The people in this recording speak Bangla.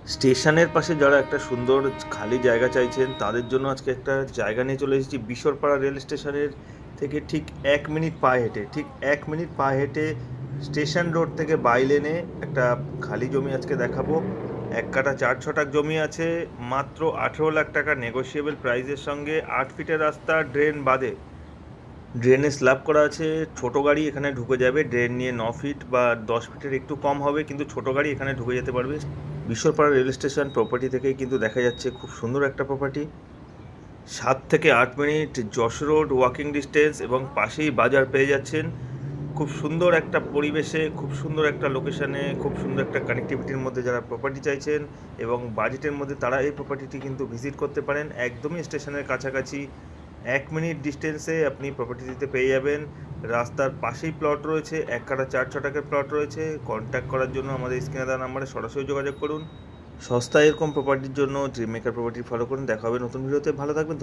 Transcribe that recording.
স্টেশনের পাশে যারা একটা সুন্দর খালি জায়গা চাইছেন তাদের জন্য আজকে একটা জায়গা নিয়ে চলে এসেছি বিশরপাড়া রেল স্টেশনের থেকে ঠিক 1 মিনিট পায়ে হেঁটে, ঠিক 1 মিনিট পায়ে হেঁটে স্টেশন রোড থেকে বাই লেনে একটা খালি জমি আজকে দেখাবো। 1 কাঠা 4 ছটাক জমি আছে, মাত্র 18 লাখ টাকা নেগোশিয়েবল প্রাইসের সঙ্গে। 8 ফিটের রাস্তা, ড্রেন বাদে। ড্রেনে স্ল্যাব করা আছে, ছোট গাড়ি এখানে ঢুকে যাবে। ড্রেন নিয়ে 9 ফিট বা 10 ফিটের একটু কম হবে, কিন্তু ছোট গাড়ি এখানে ঢুকে যেতে পারবে। বিশ্বরপাড়া রেল স্টেশন প্রপার্টি থেকেই কিন্তু দেখা যাচ্ছে, খুব সুন্দর একটা প্রপার্টি। 7 থেকে 8 মিনিট যশ রোড ওয়াকিং ডিস্টেন্স, এবং পাশেই বাজার পেয়ে যাচ্ছেন। খুব সুন্দর একটা পরিবেশে, খুব সুন্দর একটা লোকেশনে, খুব সুন্দর একটা কানেক্টিভিটির মধ্যে যারা প্রপার্টি চাইছেন এবং বাজেটের মধ্যে, তারা এই প্রপার্টিটি কিন্তু ভিজিট করতে পারেন। একদমই স্টেশনের কাছাকাছি, 1 মিনিট ডিস্টেন্সে আপনি প্রপার্টিটিতে পেয়ে যাবেন। রাস্তার পাশেই প্লট রয়েছে, 1 কাঠা 4 ছটাকের প্লট রয়েছে। কন্ট্যাক্ট করার জন্য আমাদের স্ক্রিনে দেওয়া নাম্বারে সরাসরি যোগাযোগ করুন। সস্তায় এরকম প্রপার্টির জন্য ড্রিম মেকার প্রপার্টি ফলো করুন। দেখা হবে নতুন ভিডিওতে। ভালো থাকবেন।